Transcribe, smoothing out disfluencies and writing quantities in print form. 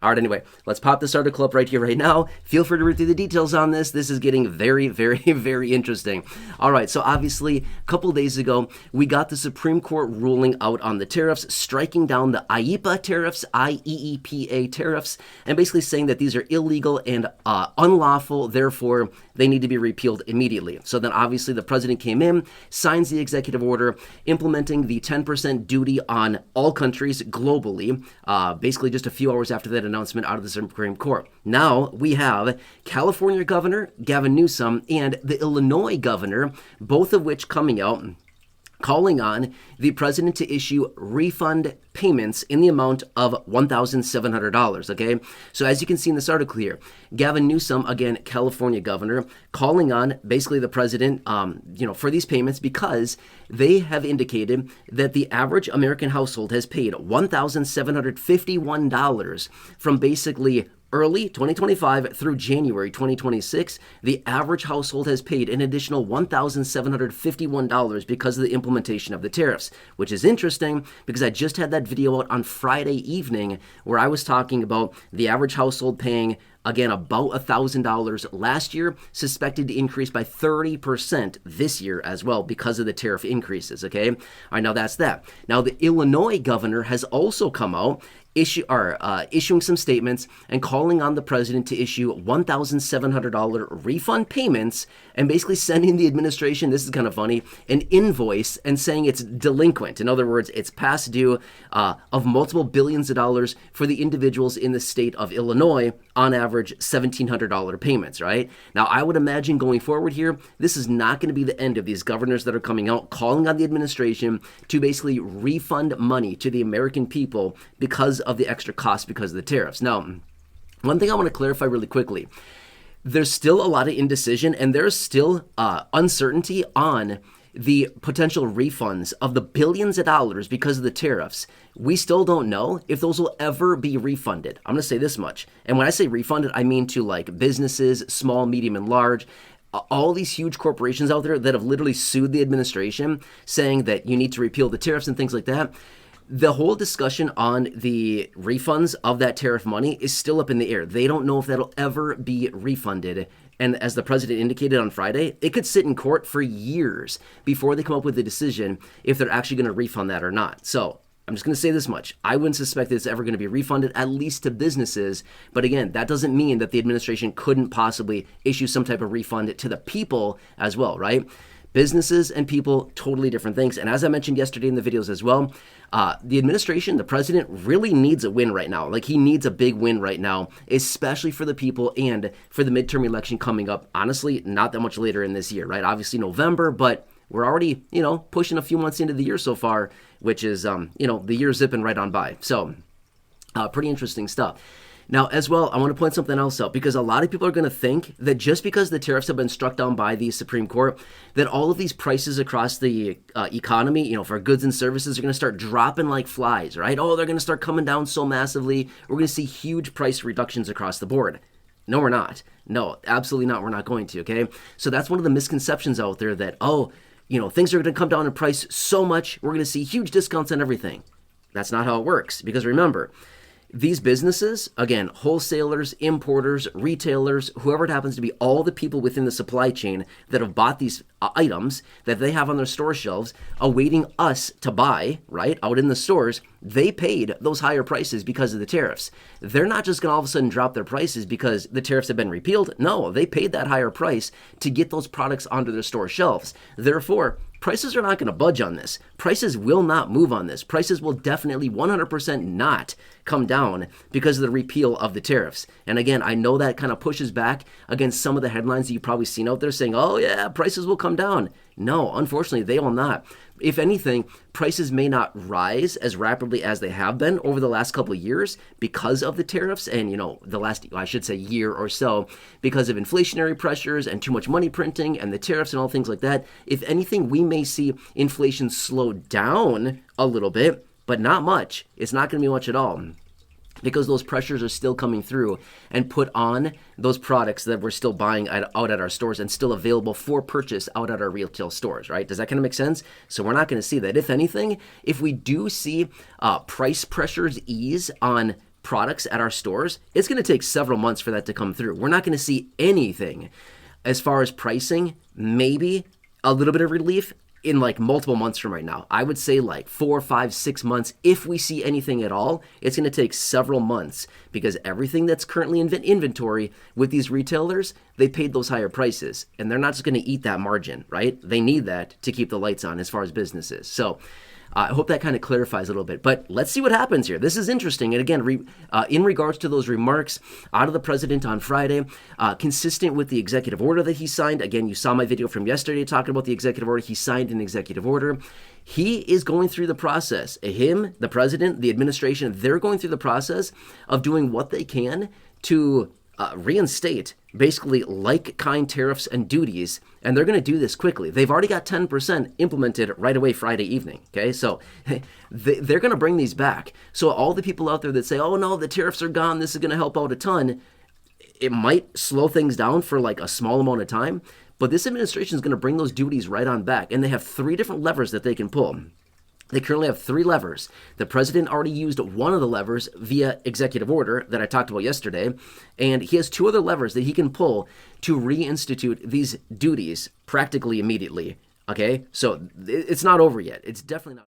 All right, anyway, let's pop this article up right here, right now. Feel free to read through the details on this. This is getting very, very, very interesting. All right, so obviously, a couple days ago, we got the Supreme Court ruling out on the tariffs, striking down the IEEPA tariffs, IEEPA tariffs, and basically saying that these are illegal and unlawful, therefore, they need to be repealed immediately. So then obviously the president came in, signs the executive order implementing the 10% duty on all countries globally, basically just a few hours after that announcement out of the Supreme Court. Now we have California Governor Gavin Newsom and the Illinois Governor, both of which coming out calling on the president to issue refund payments in the amount of $1,700, okay? So as you can see in this article here, Gavin Newsom, again, California governor, calling on basically the president, for these payments because they have indicated that the average American household has paid $1,751 from basically early 2025 through January 2026, the average household has paid an additional $1,751 because of the implementation of the tariffs, which is interesting because I just had that video out on Friday evening where I was talking about the average household paying again, about $1,000 last year, suspected to increase by 30% this year as well because of the tariff increases, okay? All right, now that's that. Now, the Illinois governor has also come out issuing some statements and calling on the president to issue $1,700 refund payments and basically sending the administration, this is kind of funny, an invoice and saying it's delinquent. In other words, it's past due of multiple billions of dollars for the individuals in the state of Illinois, on average $1,700 payments, right? Now, I would imagine going forward here, this is not going to be the end of these governors that are coming out calling on the administration to basically refund money to the American people because of the extra cost because of the tariffs. Now, one thing I want to clarify really quickly, there's still a lot of indecision and there's still uncertainty on the potential refunds of the billions of dollars because of the tariffs. We still don't know if those will ever be refunded. I'm going to say this much. And when I say refunded, I mean to like businesses, small, medium, and large, all these huge corporations out there that have literally sued the administration saying that you need to repeal the tariffs and things like that. The whole discussion on the refunds of that tariff money is still up in the air. They don't know if that'll ever be refunded. And as the president indicated on Friday, it could sit in court for years before they come up with a decision if they're actually going to refund that or not. So I'm just going to say this much. I wouldn't suspect that it's ever going to be refunded, at least to businesses. But again, that doesn't mean that the administration couldn't possibly issue some type of refund to the people as well, right? Businesses and people, totally different things. And as I mentioned yesterday in the videos as well, the administration, the president really needs a win right now. Like he needs a big win right now, especially for the people and for the midterm election coming up. Honestly, not that much later in this year, right? Obviously November, but we're already, pushing a few months into the year so far, which is, the year zipping right on by. So pretty interesting stuff. Now, as well, I want to point something else out because a lot of people are going to think that just because the tariffs have been struck down by the Supreme Court, that all of these prices across the economy, for goods and services are going to start dropping like flies, right? Oh, they're going to start coming down so massively. We're going to see huge price reductions across the board. No, we're not. No, absolutely not. We're not going to, okay? So that's one of the misconceptions out there that, things are going to come down in price so much, we're going to see huge discounts on everything. That's not how it works because remember, these businesses, again, wholesalers, importers, retailers, whoever it happens to be, all the people within the supply chain that have bought these items that they have on their store shelves awaiting us to buy, right, out in the stores, they paid those higher prices because of the tariffs. They're not just going to all of a sudden drop their prices because the tariffs have been repealed. No, they paid that higher price to get those products onto their store shelves. Therefore, prices are not going to budge on this. Prices will not move on this. Prices will definitely 100% not come down because of the repeal of the tariffs. And again, I know that kind of pushes back against some of the headlines that you've probably seen out there saying, oh yeah, prices will come down. No, unfortunately, they will not. If anything, prices may not rise as rapidly as they have been over the last couple of years because of the tariffs and, the last, I should say, year or so because of inflationary pressures and too much money printing and the tariffs and all things like that. If anything, we may see inflation slow down a little bit, but not much. It's not going to be much at all, because those pressures are still coming through and put on those products that we're still buying out at our stores and still available for purchase out at our retail stores, right? Does that kind of make sense? So we're not going to see that. If anything, if we do see price pressures ease on products at our stores, it's going to take several months for that to come through. We're not going to see anything as far as pricing, maybe a little bit of relief in like multiple months from right now. I would say like 4, 5, 6 months. If we see anything at all, it's going to take several months because everything that's currently in inventory with these retailers, they paid those higher prices and they're not just going to eat that margin, right? They need that to keep the lights on as far as businesses. So I hope that kind of clarifies a little bit, but let's see what happens here. This is interesting. And again, in regards to those remarks out of the president on Friday, consistent with the executive order that he signed. Again, you saw my video from yesterday talking about the executive order. He signed an executive order. He is going through the process. Him, the president, the administration, they're going through the process of doing what they can to reinstate basically like-kind tariffs and duties, and they're going to do this quickly. They've already got 10% implemented right away Friday evening, okay? So they're going to bring these back. So all the people out there that say, oh no, the tariffs are gone, this is going to help out a ton, it might slow things down for like a small amount of time, but this administration is going to bring those duties right on back, and they have 3 different levers that they can pull. They currently have 3 levers. The president already used one of the levers via executive order that I talked about yesterday, and he has 2 other levers that he can pull to reinstitute these duties practically immediately, okay? So it's not over yet. It's definitely not.